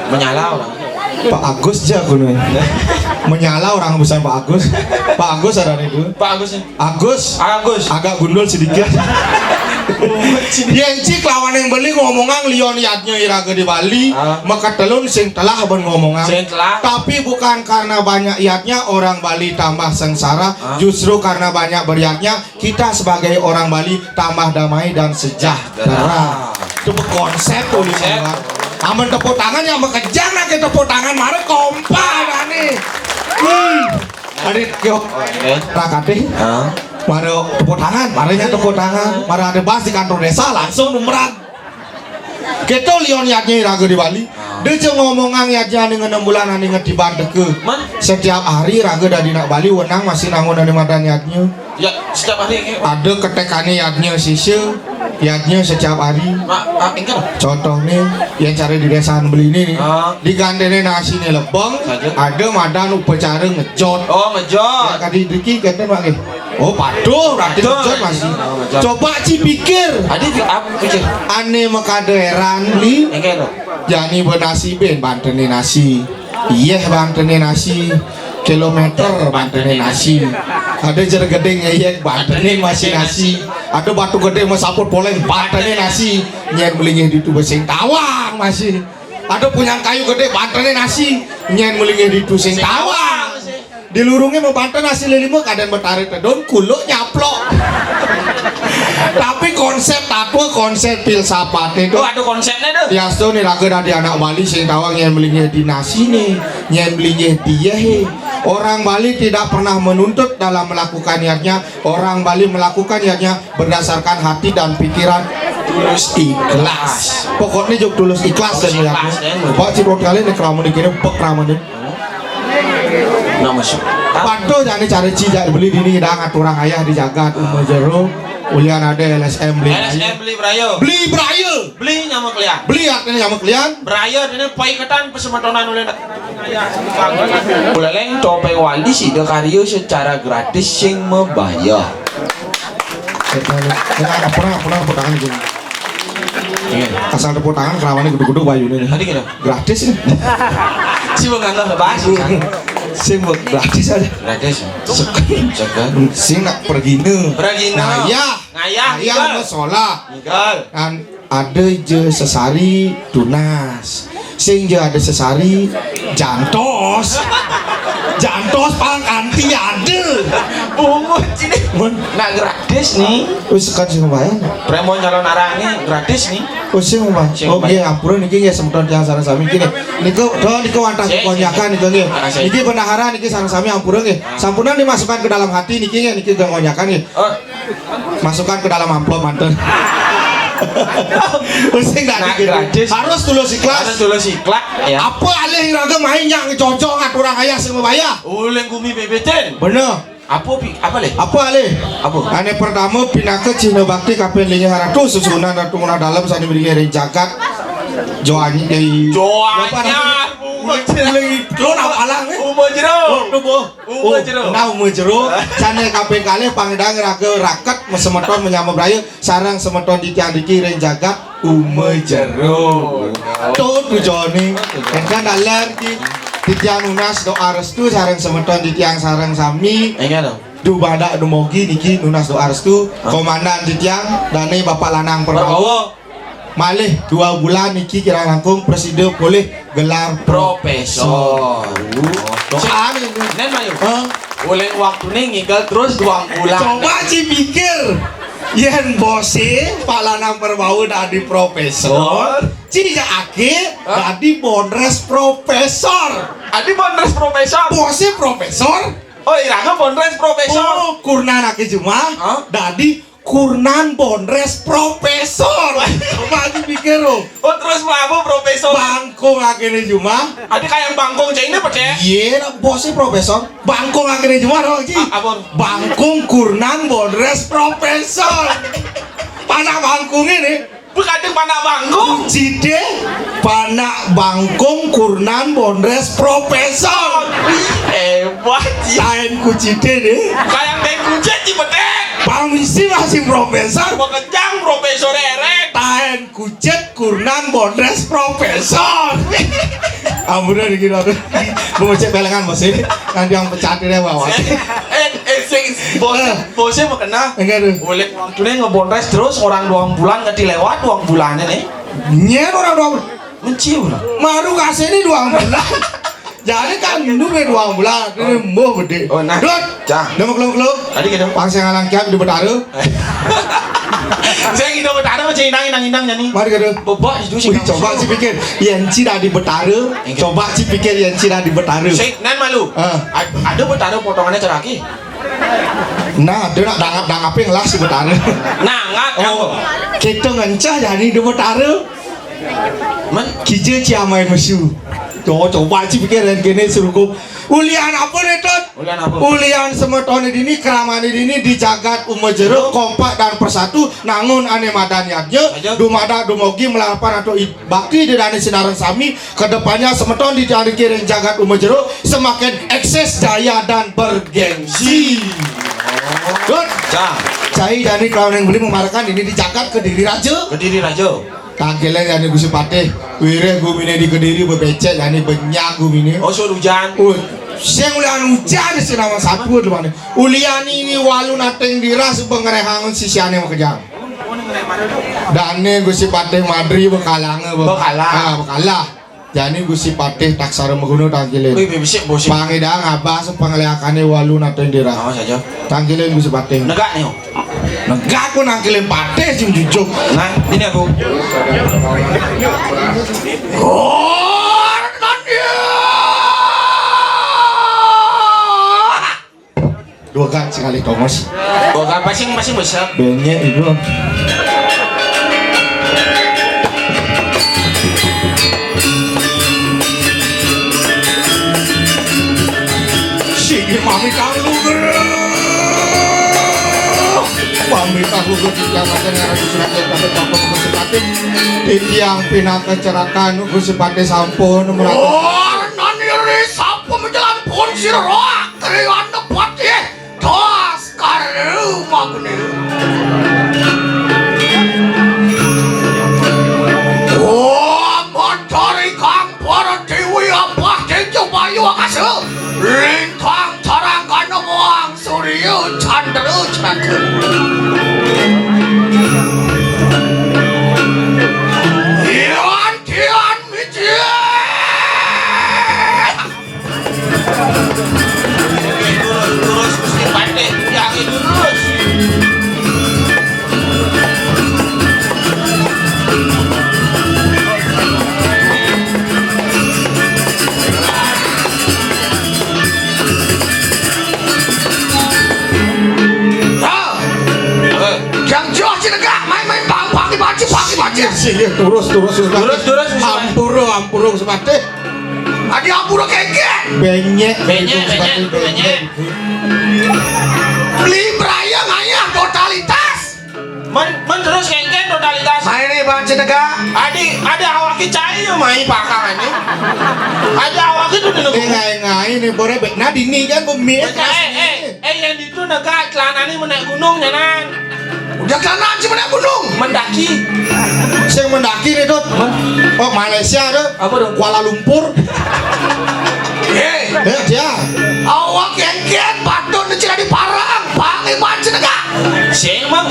Menyala orang. Pak Agus aja aku nih. Menyala orang besar Pak Agus. Pak Agus ada nih dulu. Pak Agus. Agus agak gundul sedikit. Yang cik lawan yang beli ngomongan lion yatnya iraga di Bali, maka telun sing telah ngomongan. Tapi bukan karena banyak iatnya orang Bali tambah sengsara, justru karena banyak beriatnya kita sebagai orang Bali tambah damai dan sejahtera. Itu konsep tulis banget. Aman tepuk tangan yang bekejang nak tepuk tangan mare kompak nih. Adik yo. Rakate. Mare tepuk tangan, marenya tepuk tangan. Mare ada bahas di kantor desa langsung numeran. Kita lion yatnya iraga di Bali. Dia cuma ngomongan yatnya dengan 6 bulan ane ngerti bandeke. Setiap hari raga dari nak Bali wenang masih nangun dari madan yatnya. Ya, setiap hari ada ketekannya yatnya sisa. Yatnya setiap hari. Contoh nih yang cari di desaan beli ini nih. Digandene nasi nih lebong. Ada madan upacara ngejot. Oh, ngejot. Kali diki kata mak oh patuh berarti ngejot masih. Coba pikir. Apa pikir? Ane makade heran li. Jani benasi ben bantene nasi. Iya bantene nasi. Kilometer bantene nasi. Ada jer gede ngeyek bantene masih nasi. Ada batu gede mau saput poleng bantene nasi. Nyen belinya di tu besing tawang masih. Ada punya kayu gede bantene nasi. Nyen belinya di tu sing tawang. Dilurungnya mau banten nasi lilimo kadang bertarik tedon kuluk nyaplok. Tapi konsep tatua konsep filsafat itu. Oh, ada konsepnya tuh. Ya so nih raga dari anak Bali sing tawang yang belinya di nasi nih, yang belinya dia he. Orang Bali tidak pernah menuntut dalam melakukan niatnya. Orang Bali melakukan niatnya berdasarkan hati dan pikiran tulus ikhlas. Pokoknya juga tulus ikhlas dan niatnya. Pak ciprot kali nih keramu dikirim pek keramu nih. Nah masuk. Patuh jangan cari cijak beli dini dah ngaturang ayah di jagat umur jero. Ulian ada LSM beli. LSM beli brayo. Beli brayo. Beli nyama kalian. Beli artinya nyama kalian. Brayo ini paiketan pesematonan ulin. Uleleng topeng wali sih de karyo secara gratis sing membayar. Pernah petangan gini. Asal tepuk tangan kerawannya gede-gede bayu ini. Tadi kira Gratis ini. si menganggap lepas. Sing gratis aja. Gratis. Sing nak pergi ne. Ngayah mau sholat. Kan ada je sesari tunas. Sing je ada sesari jantos. Jantos paling anti ada. Bungut ini. Nak gratis nih. Wis kan sing bayar. Premo nyalon arane gratis nih. Wis sing bayar. Oke, ampun niki ya semeton yang sareng sami kene. Niku wantah konyakan niku nggih. Niki bendahara niki sareng sami ampun nggih. Sampunan dimasukkan ke dalam hati niki konyakan nggih. Masukkan ke dalam amplop manten. Pusing dah gratis. Harus tulus ikhlas. Harus tulus ikhlas ya. Apa alih iraga main yang cocok ngaturang ayah sing membayar? Uleng gumi bebeten. Bener. Apa le? Apa alih? Apa? Ane pertama pinake Cina Bakti kapen lingi haratu susunan datungna dalam sani beri jagat. Joannya dari Joannya. Lo nak alang ni? Umur jero. Umur jero. Sana kapen kali pangdang raga rakat semeton menyambut raya sarang semeton di tiang diki ren jagat umur jero. Tuh Joni. Kan dalam di tiang nunas doa restu sarang semeton di tiang sarang sami. Du badak du mogi niki nunas doa restu komandan di tiang dane Bapak Lanang Prabowo. Malih 2 bulan niki kira langkung presiden boleh gelar profesor. Doa ni. Nen mayu. Oleh waktu ni ngigel terus 2 bulan. Coba mikir. Yen bose Pak Lanang Prabowo dadi profesor. Ci ake dadi bonres profesor. Adi bonres profesor. Bose profesor. Oh, iranga bonres profesor. Oh, kurnan ake cuma dadi Kurnan Bonres Profesor. Coba dipikir lo. Oh terus apa profesor? Bangkong akhirnya cuma. Ada kayak bangkong cek ini percaya? Iya, bosnya profesor. Bangkong akhirnya cuma dong Ci. Apa? Bangkong Kurnan Bonres Profesor. Panak bangkong ini. Bukan panak bangkong. Cide panak bangkong Kurnan Bonres Profesor. Hebat Ci. Lain ku Cide deh. Kayak main kucing Ci petek. Pamisi masih profesor. Mau kejang profesor erek. Tahan kucet Kurnan Bonres Profesor. Ampun dikira aku. Mengecek pelengan bos ini. Nanti yang pecatin ya bawa. Sing bosnya mau kena. Enggak tuh. Boleh waktunya ngebonres terus orang 2 bulan nggak dilewat 2 bulannya nih. Nyen orang 2 bulan. Mencium lah. Maru kasih ini 2 bulan. Jadi kan dulu 2 bulan. Ini mau gede. Oh nah. Dot. Cah. Udah mau keluk. Tadi gitu. Pangsi ngalang kiam di Betaru. Saya ingin bertanya macam inang jadi. Mari gitu. Bobok itu sih. Wih, coba sih pikir yang cina di Betaru. Coba sih pikir yang cina di Betaru. Saya nan malu. Ada bertanya potongannya ceraki. Nah, dia nak dangapin lah si Betaru. Nah, nggak. Oh, kita ngencah jadi di Betaru. Man, Kijil ciamai mesu. Coba sih pikir dan gini suruh ulian apa nih Tot? Ulian apa? Ulian semeton ini keramani ini di jagat umajero kompak dan persatu nangun ane madaniatnya dumada dumogi melalapan atau bakti di dani sinaran sami kedepannya semeton di jari kiring jagat umajero semakin ekses daya dan bergengsi. Tot, cai jadi kalau yang beli memarahkan ini di jagat Kediri Raja. Kediri Raja. Tangkilan yani Gusti Patih, wire gumine di Kediri bebecek yani banyak gumine. Oh, suruh hujan. Sing ulian hujan si nama sapu tu mana. Ulian ini walu nateng diras pengerehangan sisiane mau kejang. Dane Gusti Patih Madri bekalange bekalah. Jadi Gusti Patih taksara menggunu tangkilan. Wih, bisik bos. Pangedang abah sepengeleakane walu nateng diras. Oh saja. Tangkilan Gusti Patih. Negak nih. Negak aku nangkilan Patih sing jujuk. Nah, ini aku. Dua kan sekali tongos. Oh, kan masing besar. Banyak itu. Sige mami kalu Mami kalu yang ada yang surat pada bapak Gusipati tiang pinang kecerakan Gusipati sampun Nani ri sampun menjelang pun sirah kerian nepati dos karu magne. Motori kang para dewi apa coba yu akasu lintang tarang kana muang surya chandra cakra. Tian mijie. Terus Gusti Patih yang terus. Terus. Ampuro Gusipati. Adi ampura kengke. Banyak. Beli berayang ayah totalitas. Men terus kengken totalitas. Main nih bang Cenega. Ada awak cai ya main pakangan ini. Ada awak itu dulu. Ngai nih boleh bekna dini kan bumi. Yang itu negara celana ini menaik gunung nyanan. Udah kanan sih mana gunung. Mendaki. Saya mendaki nih Dot. Oh Malaysia tuh. Apa dong? Kuala Lumpur. Ya. Awak kengken patun cina di Parang. Pangai bang Cenega. Saya emang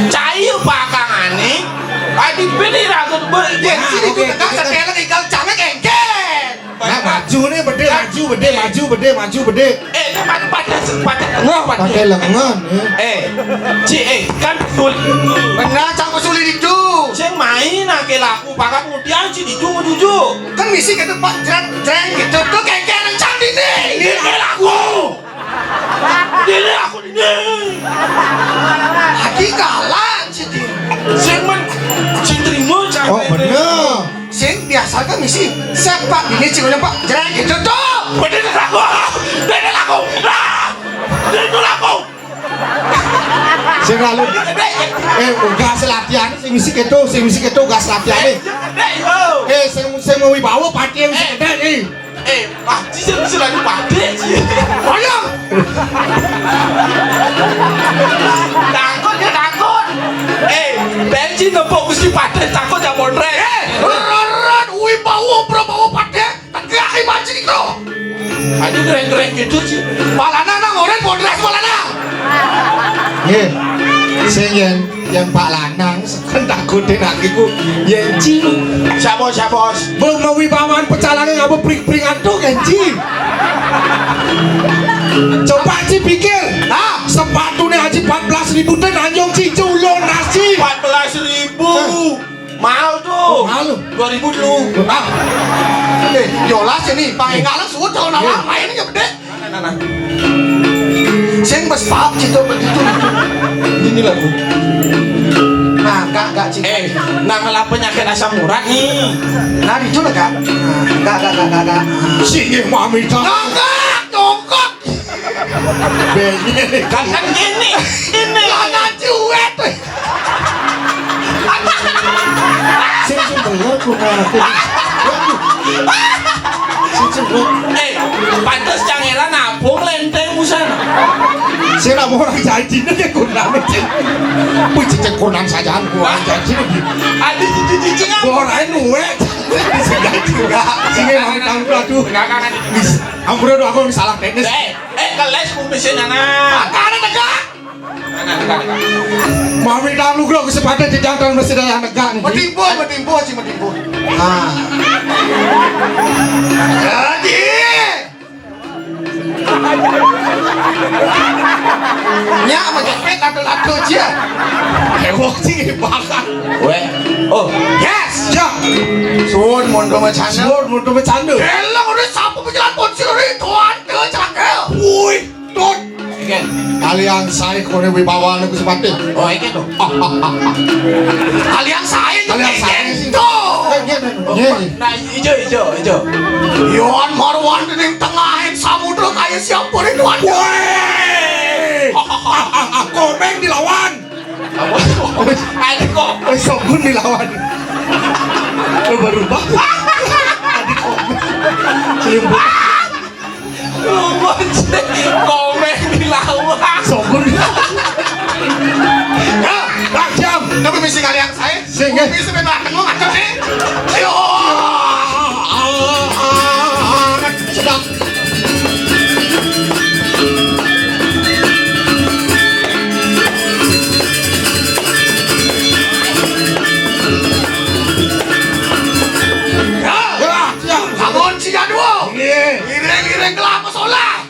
cai pakangan ini. Adik pilih ragu Gengsi di Cenega setelah tinggal canggih kengken. Nah maju nih bede. Pakai lengan kan sulit. Benar canggu sulit itu. Saya mainake laku pakai kemudian si jujur. Kan misi ke tempat jreng gitu tuh kengken yang canggih nih. Ini laku. Hati kalah sih. Saya terima cai. Oh bener. Sing biasa kan misi sepak ini cinggunya pak jreng gitu tuh. Bener laku. Sing lalu enggak selatihan sing misi keto enggak selatihan sing mau wibawa pati yang misi keto Pati bisa lagi pati sih. Bayang. Takut. bensin nempok Gusti Paten takut ya mondrek. Ran wibawa prabawa pati. gerek-gerek gitu sih. Palana nang orang bodres palana. Nggih. Sing yang Pak Lanang sekon tak godhe aku yen Ci. Siapa? Bung Wibawan pecalange ngapa pring-pringan tuh Genji. Coba Ci pikir. Nah, sepatune Haji 14.000 ten anjong Ci culun nasi. 14.000. Mahal tuh. Mahal. 2.000 dulu. Ah. Yola sini, pakai ngalang sudah tahun awal main aja gede. Nah. Sing bes pap gitu begitu. Ini lagu. Nah, kak cik. Nah ngelap penyakit asam urat nih. Nah, itu lah kak. Kak. Sing mami ta. Kak, nyongkok. Benye Kan gini. Jangan cuek. sing bener ku aku. Pantes cangelan nabung lenteng musan. Sing nak orang janji nek kunane Ci. Wih cecek kunan sajaan ku janji iki. Adi cici Ora nuwe. Sing janji enggak. Sing mami tahu aduh. Enggak. Ampun aku salah teknis. Keles kumisin anak. Karena tegak. Anak. Mami tahu lu kesempatan dijangkau mesti daya negak nih. Medimbo. Nah. Jadi. Nya sama jepit atu aja. Hewok sih bakal. Weh. Oh, Yes. Ya. Sun mondo macana. Suor mau bercanda. Elang udah sapu penjalan bocil ini tuan ke cakil. Woi, tot. Ikan. Kalian saya kone wibawa nih kesempatan. Oh, ikan tuh. Kalian saya Kalian itu. Nah, hijau. Yon Marwan di tengah samudra kayak siapa nih tuan? Woi. Komeng dilawan. Adik kok. Sombun dilawan. Berubah. Adik komeng. Selimbut. Komen dilawan. Sombun. Ya, tak jam. Tapi misi kalian saya. Sehingga. Misi benar kamu ngacau nih. Ayo. Sedap. Bangun Cigadua. Iya. Ireng kelapa solah.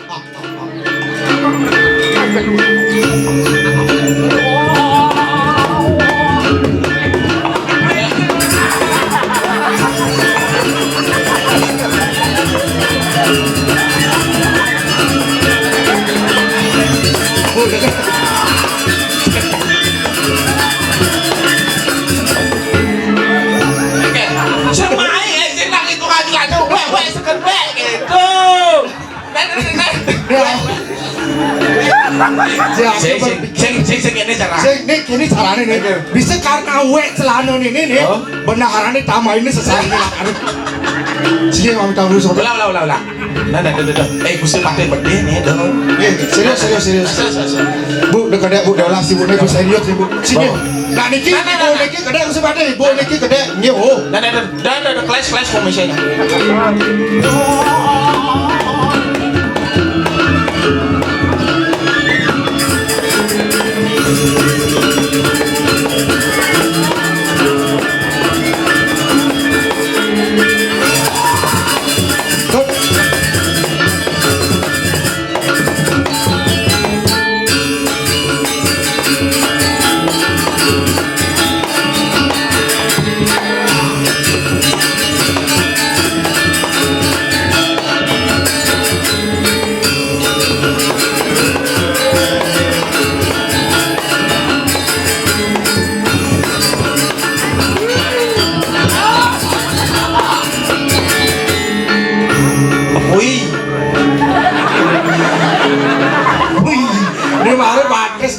Ini caranya nih. Bisa karena celana ini nih. Benarannya tambah ini sesari lakan. Sini mami tahu dulu. Ulah. Nah. Gusti pakai bede nih dong. Serius. Bu, dekat bu dalam sih bu, nih bu serius sih bu. Sini. Nah niki, bu niki gede aku sebade, bu niki gede. Nyeho. Dan kelas komisinya.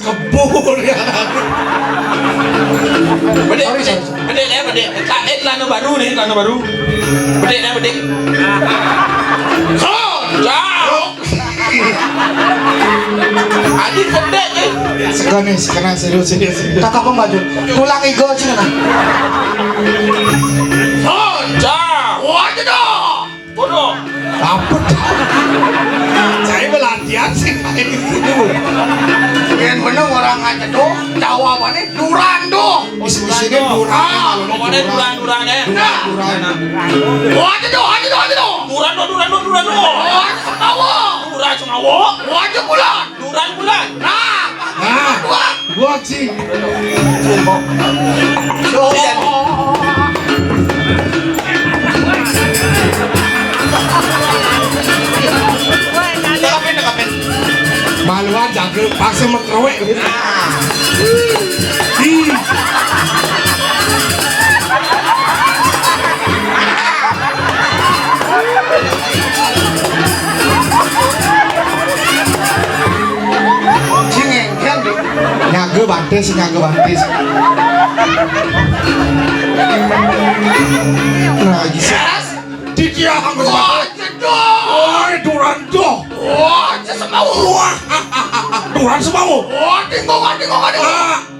kebur ya. Bedek. Celana baru nih, celana baru. Bedek. Jauh. Adik bedek nih. Sekarang serius. Kakak pembaju, tulang igo sih kan? Jauh. Waduh. Bodoh. Apa? Saya belatihan sih. Yang bener orang aja tuh jawabannya Durando. Di sini Duran. Pokoknya Duran ya. Duran. Aja tuh. Durando. Duran Senawo. Aja bulan. Duran. Nah. Gua sih. Maluan jaga paksa mekrowek. Nyaga bantes. Nah, gitu. Titiang Durando. Duran semau. Tinggung.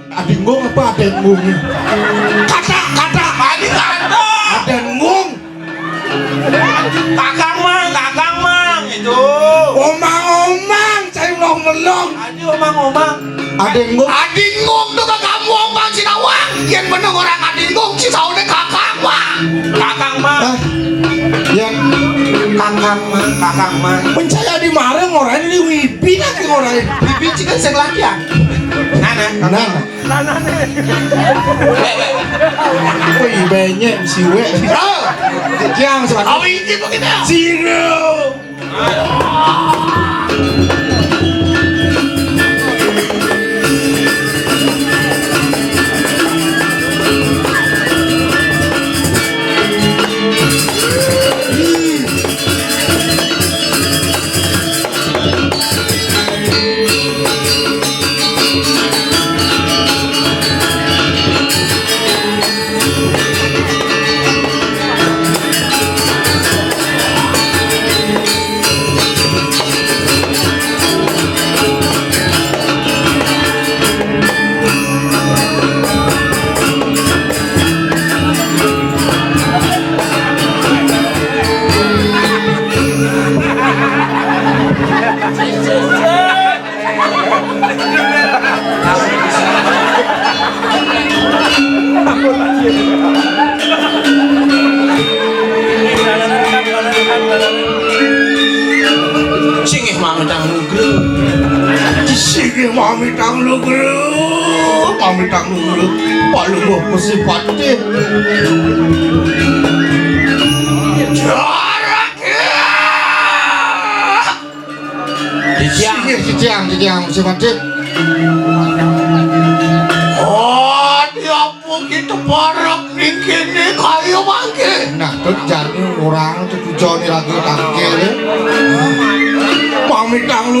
Adingung apa adengung? Kata. Adengung. Kakang mang itu. Omang, saya melong. Adi omang. Adengung. Adingung tuh kamu omang Sinawang. Yang bener orang adingung si saune kakang mang. Yang Kakang mang. Mencaya di mareng orang ini wibi nanti orang. Bibi cikan sing laki ya. Nana. Wih, banyak si we. Yang sebab. Awi ini begitu. Zero. Singih mamitang nugru. Sige mamitang lugru. Palu gua mesti pati. Jarak ya. Ciciang mesti pati. Oh, dia begitu parah bikinnya kayu mangke. Nah, tuh jadi orang tuh tujuan lagi tangkel. Mamitang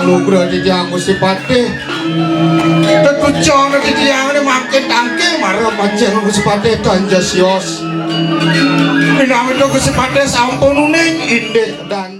lugre ciciang mesti pati. Tuh tujuan ciciang ini makin tangkel marah macam mesti pati tanjasios. Minami tuh mesti pati sampun uning indek dan